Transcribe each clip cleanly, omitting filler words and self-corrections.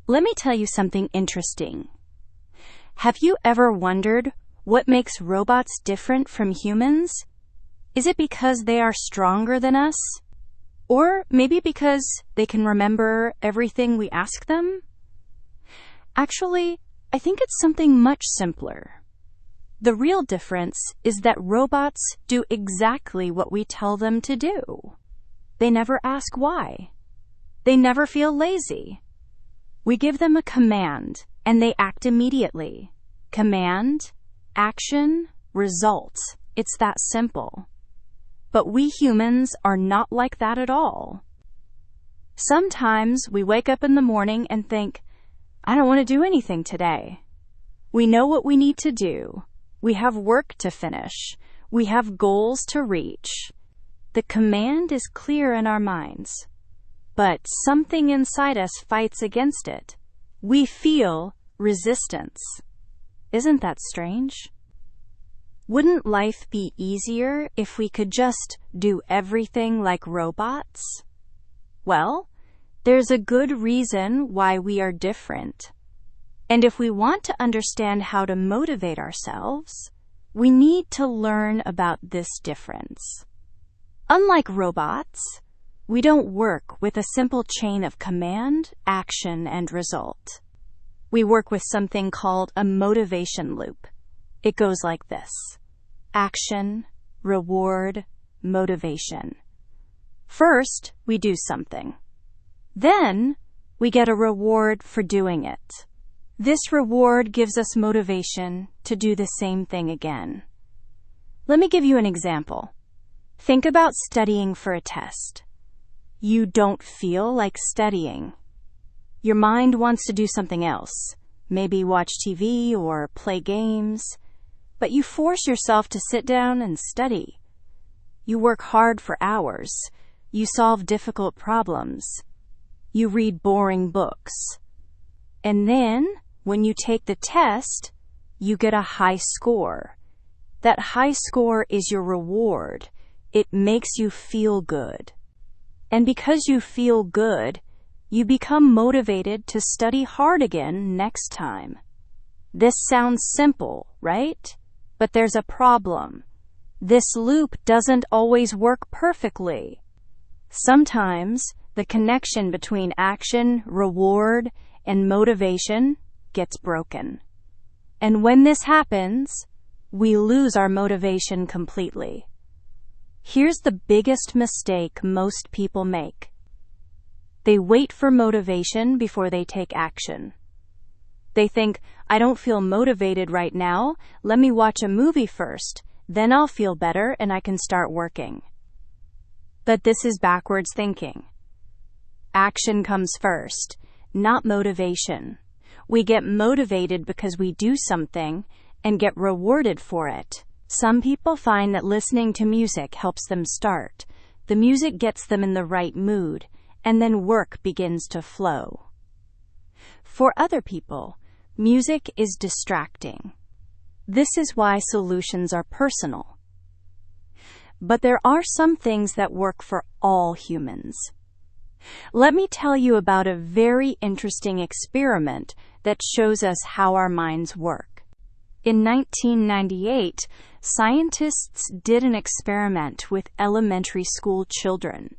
Let me tell you something interesting. Have you ever wondered what makes robots different from humans? Is it because they are stronger than us? Or maybe because they can remember everything we ask them? Actually, I think it's something much simpler. The real difference is that robots do exactly what we tell them to do. They never ask why. They never feel lazy. We give them a command, and they act immediately. Command, action, result. It's that simple. But we humans are not like that at all. Sometimes we wake up in the morning and think, I don't want to do anything today. We know what we need to do. We have work to finish. We have goals to reach. The command is clear in our minds. But something inside us fights against it. We feel resistance. Isn't that strange? Wouldn't life be easier if we could just do everything like robots? Well, there's a good reason why we are different. And if we want to understand how to motivate ourselves, we need to learn about this difference. Unlike robots, we don't work with a simple chain of command, action, and result. We work with something called a motivation loop. It goes like this: action, reward, motivation. First, we do something. Then, we get a reward for doing it. This reward gives us motivation to do the same thing again. Let me give you an example. Think about studying for a test. You don't feel like studying. Your mind wants to do something else, maybe watch TV or play games, but you force yourself to sit down and study. You work hard for hours. You solve difficult problems. You read boring books. And then, when you take the test, you get a high score. That high score is your reward. It makes you feel good. And because you feel good, you become motivated to study hard again next time. This sounds simple, right? But there's a problem. This loop doesn't always work perfectly. Sometimes the connection between action, reward, and motivation gets broken. And when this happens, we lose our motivation completely. Here's the biggest mistake most people make. They wait for motivation before they take action. They think, I don't feel motivated right now. Let me watch a movie first. Then I'll feel better and I can start working. But this is backwards thinking. Action comes first, not motivation. We get motivated because we do something and get rewarded for it. Some people find that listening to music helps them start. The music gets them in the right mood, and then work begins to flow. For other people, music is distracting. This is why solutions are personal. But there are some things that work for all humans. Let me tell you about a very interesting experiment that shows us how our minds work. In 1998, scientists did an experiment with elementary school children.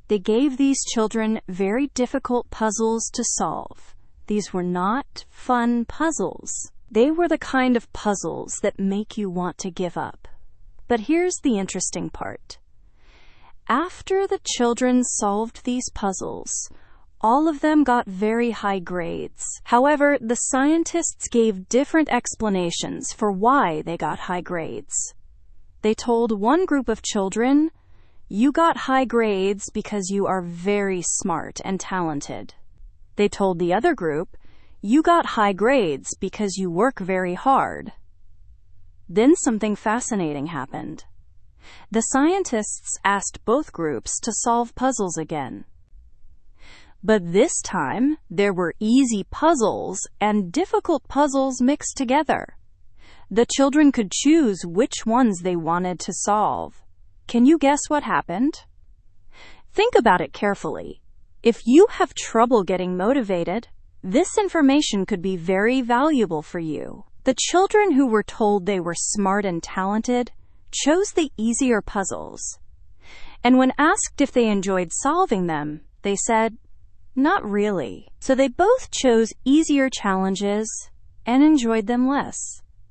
They gave these children very difficult puzzles to solve. These were not fun puzzles. They were the kind of puzzles that make you want to give up. But here's the interesting part. After the children solved these puzzles, all of them got very high grades. However, the scientists gave different explanations for why they got high grades. They told one group of children, you got high grades because you are very smart and talented. They told the other group, you got high grades because you work very hard. Then something fascinating happened. The scientists asked both groups to solve puzzles again. But this time, there were easy puzzles and difficult puzzles mixed together. The children could choose which ones they wanted to solve. Can you guess what happened? Think about it carefully. If you have trouble getting motivated, This information could be very valuable for you. The children who were told they were smart and talented chose the easier puzzles. And when asked if they enjoyed solving them, they said, "Not really." So they both chose easier challenges and enjoyed them less.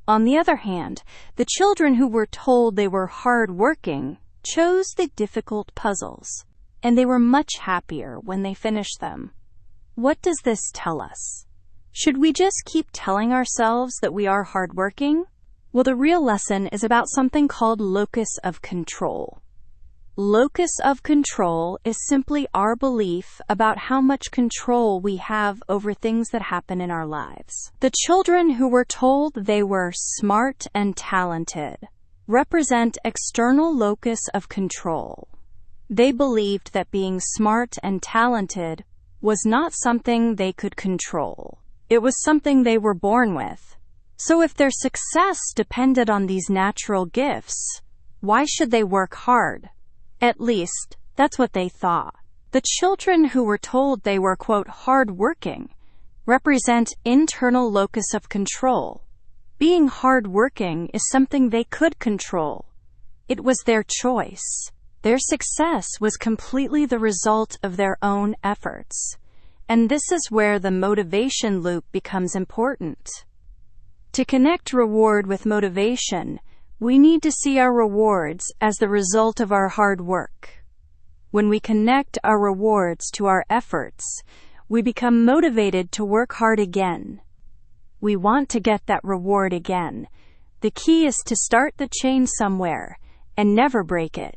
On the other hand, the children who were told they were hard-working chose the difficult puzzles, and they were much happier when they finished them. What does this tell us? Should we just keep telling ourselves that we are hardworking? Well, the real lesson is about something called locus of control. Locus of control is simply our belief about how much control we have over things that happen in our lives. The children who were told they were smart and talented represent external locus of control. They believed that being smart and talented was not something they could control. It was something they were born with. So if their success depended on these natural gifts, why should they work hard? At least, that's what they thought. The children who were told they were, quote, hard-working represent internal locus of control. Being hard-working is something they could control. It was their choice. Their success was completely the result of their own efforts. And this is where the motivation loop becomes important. To connect reward with motivation, we need to see our rewards as the result of our hard work. When we connect our rewards to our efforts, we become motivated to work hard again. We want to get that reward again. The key is to start the chain somewhere and never break it.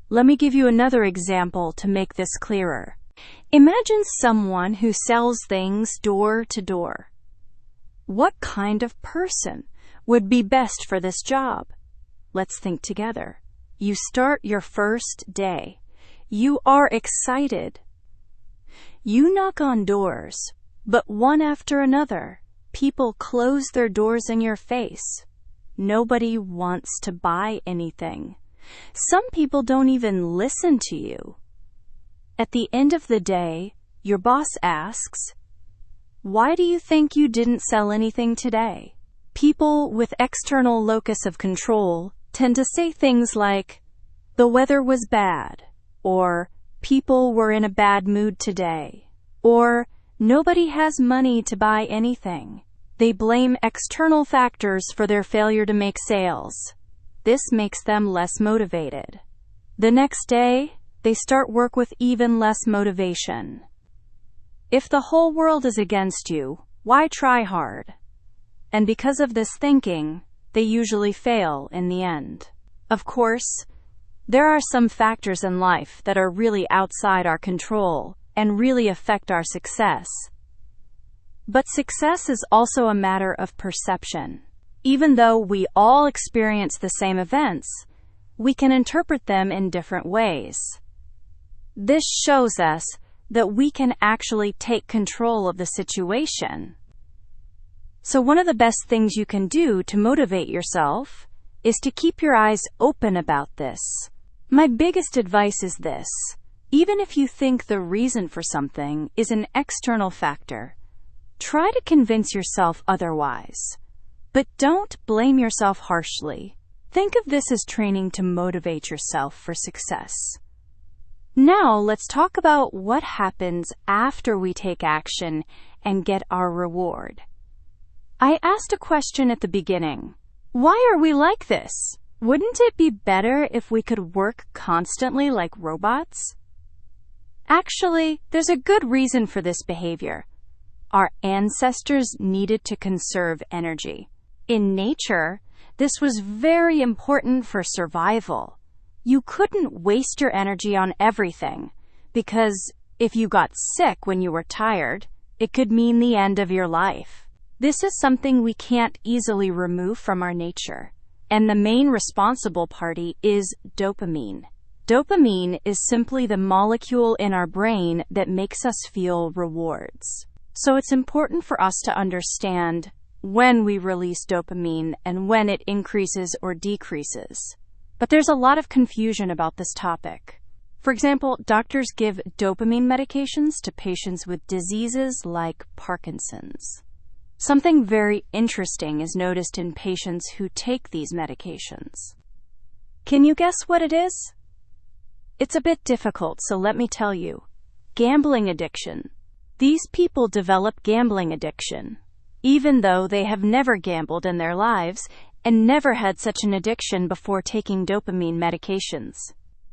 Let me give you another example to make this clearer. Imagine someone who sells things door to door. What kind of person would be best for this job? Let's think together. You start your first day. You are excited. You knock on doors, but one after another, people close their doors in your face. Nobody wants to buy anything. Some people don't even listen to you. At the end of the day, your boss asks, "Why do you think you didn't sell anything today?" People with external locus of control tend to say things like, "The weather was bad," or "People were in a bad mood today," or "Nobody has money to buy anything." They blame external factors for their failure to make sales. This makes them less motivated. The next day, they start work with even less motivation. If the whole world is against you, why try hard? And because of this thinking, they usually fail in the end. Of course, there are some factors in life that are really outside our control and really affect our success. But success is also a matter of perception. Even though we all experience the same events, we can interpret them in different ways. This shows us that we can actually take control of the situation. So one of the best things you can do to motivate yourself is to keep your eyes open about this. My biggest advice is this: even if you think the reason for something is an external factor, try to convince yourself otherwise. But don't blame yourself harshly. Think of this as training to motivate yourself for success. Now let's talk about what happens after we take action and get our reward. I asked a question at the beginning. Why are we like this? Wouldn't it be better if we could work constantly like robots? Actually, there's a good reason for this behavior. Our ancestors needed to conserve energy. In nature, this was very important for survival. You couldn't waste your energy on everything, because if you got sick when you were tired, it could mean the end of your life. This is something we can't easily remove from our nature. And the main responsible party is dopamine. Dopamine is simply the molecule in our brain that makes us feel rewards. So it's important for us to understand when we release dopamine and when it increases or decreases. But there's a lot of confusion about this topic. For example, doctors give dopamine medications to patients with diseases like Parkinson's. Something very interesting is noticed in patients who take these medications. Can you guess what it is? It's a bit difficult, so let me tell you. Gambling addiction. These people develop gambling addiction, even though they have never gambled in their lives and never had such an addiction before taking dopamine medications.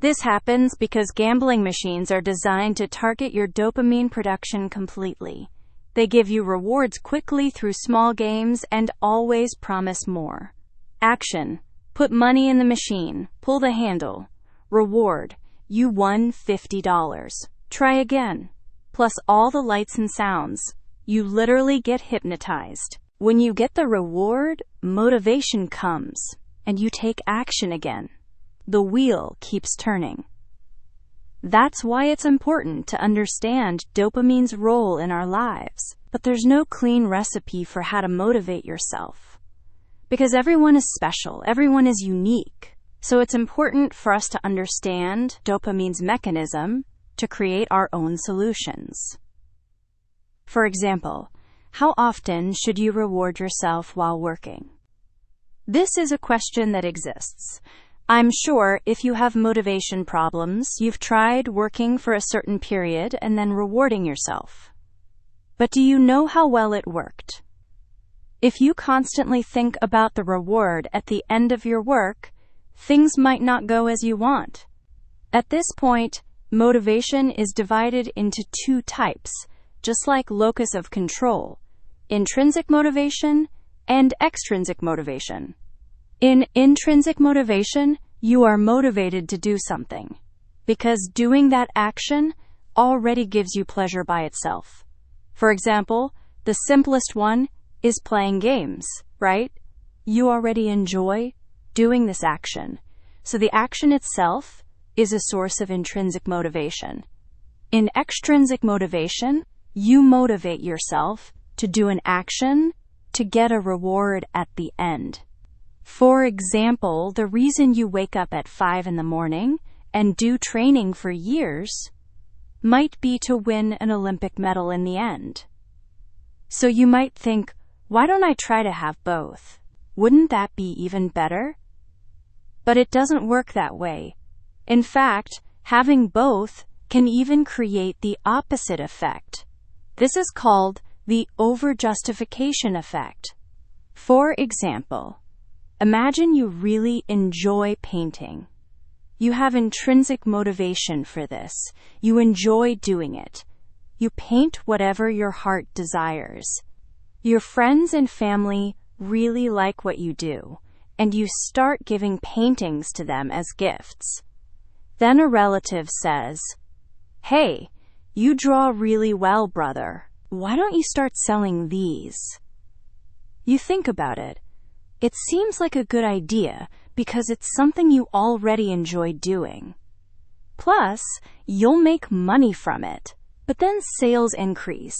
This happens because gambling machines are designed to target your dopamine production completely. They give you rewards quickly through small games and always promise more. Action. Put money in the machine. Pull the handle. Reward. You won $50. Try again. Plus all the lights and sounds. You literally get hypnotized. When you get the reward, motivation comes, and you take action again. The wheel keeps turning. That's why it's important to understand dopamine's role in our lives. But there's no clean recipe for how to motivate yourself. Because everyone is special, everyone is unique. So it's important for us to understand dopamine's mechanism to create our own solutions. For example, how often should you reward yourself while working? This is a question that exists. I'm sure if you have motivation problems, you've tried working for a certain period and then rewarding yourself. But do you know how well it worked? If you constantly think about the reward at the end of your work, things might not go as you want. At this point, motivation is divided into two types, just like locus of control: intrinsic motivation and extrinsic motivation. In intrinsic motivation, you are motivated to do something because doing that action already gives you pleasure by itself. For example, the simplest one is playing games, right? You already enjoy doing this action, so the action itself is a source of intrinsic motivation. In extrinsic motivation, you motivate yourself to do an action to get a reward at the end. For example, the reason you wake up at 5 a.m. and do training for years might be to win an Olympic medal in the end. So you might think, why don't I try to have both? Wouldn't that be even better? But it doesn't work that way. In fact, having both can even create the opposite effect. This is called the overjustification effect. For example, imagine you really enjoy painting. You have intrinsic motivation for this. You enjoy doing it. You paint whatever your heart desires. Your friends and family really like what you do, and you start giving paintings to them as gifts. Then a relative says, "Hey, you draw really well, brother. Why don't you start selling these?" You think about it. It seems like a good idea because it's something you already enjoy doing. Plus, you'll make money from it. But then sales increase,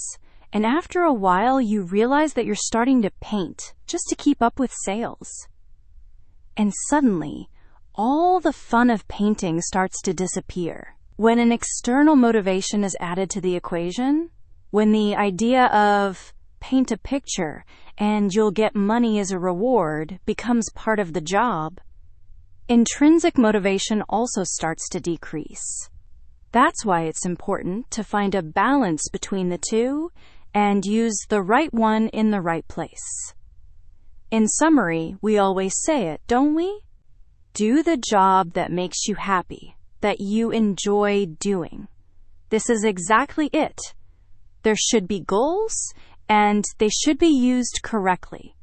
and after a while you realize that you're starting to paint just to keep up with sales. And suddenly, all the fun of painting starts to disappear. When an external motivation is added to the equation, when the idea of paint a picture and you'll get money as a reward becomes part of the job, intrinsic motivation also starts to decrease. That's why it's important to find a balance between the two and use the right one in the right place. In summary, we always say it, don't we? Do the job that makes you happy, that you enjoy doing. This is exactly it. There should be goals, and they should be used correctly.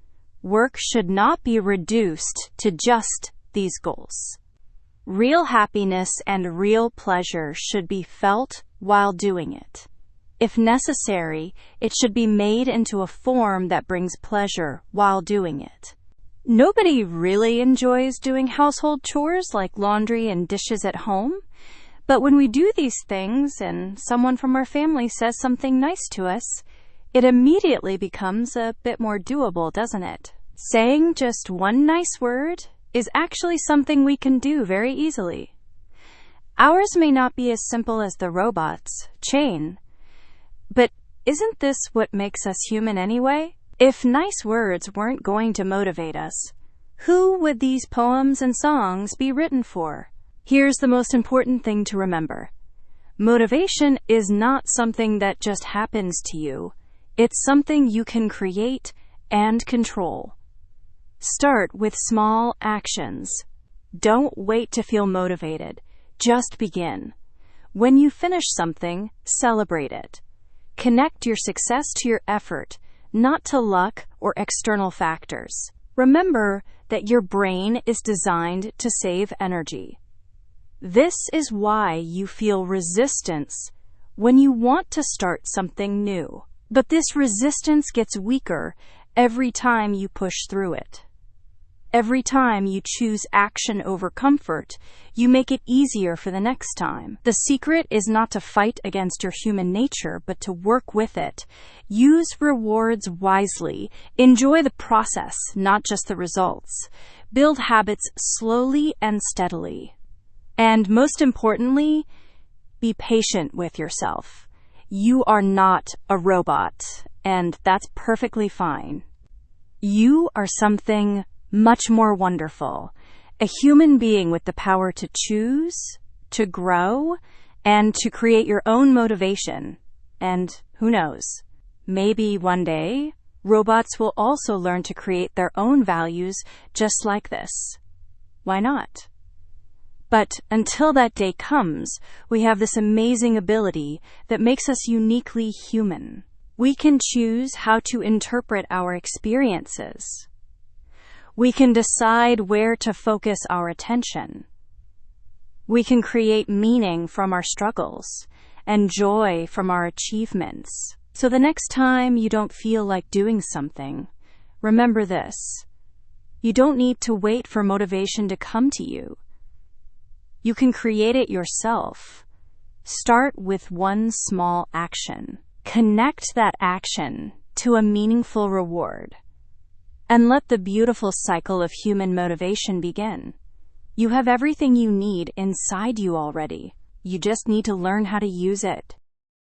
Work should not be reduced to just these goals. Real happiness and real pleasure should be felt while doing it. If necessary, it should be made into a form that brings pleasure while doing it. Nobody really enjoys doing household chores like laundry and dishes at home, but when we do these things and someone from our family says something nice to us, it immediately becomes a bit more doable, doesn't it? Saying just one nice word is actually something we can do very easily. Ours may not be as simple as the robot's chain, but isn't this what makes us human anyway? If nice words weren't going to motivate us, who would these poems and songs be written for? Here's the most important thing to remember. Motivation is not something that just happens to you. It's something you can create and control. Start with small actions. Don't wait to feel motivated. Just begin. When you finish something, celebrate it. Connect your success to your effort, not to luck or external factors. Remember that your brain is designed to save energy. This is why you feel resistance when you want to start something new. But this resistance gets weaker every time you push through it. Every time you choose action over comfort, you make it easier for the next time. The secret is not to fight against your human nature, but to work with it. Use rewards wisely. Enjoy the process, not just the results. Build habits slowly and steadily. And most importantly, be patient with yourself. You are not a robot, and that's perfectly fine. You are something much more wonderful, a human being with the power to choose, to grow, and to create your own motivation. And who knows, maybe one day, robots will also learn to create their own values just like this. Why not? But until that day comes, we have this amazing ability that makes us uniquely human. We can choose how to interpret our experiences. We can decide where to focus our attention. We can create meaning from our struggles and joy from our achievements. So the next time you don't feel like doing something, remember this. You don't need to wait for motivation to come to you. You can create it yourself. Start with one small action. Connect that action to a meaningful reward. And let the beautiful cycle of human motivation begin. You have everything you need inside you already. You just need to learn how to use it.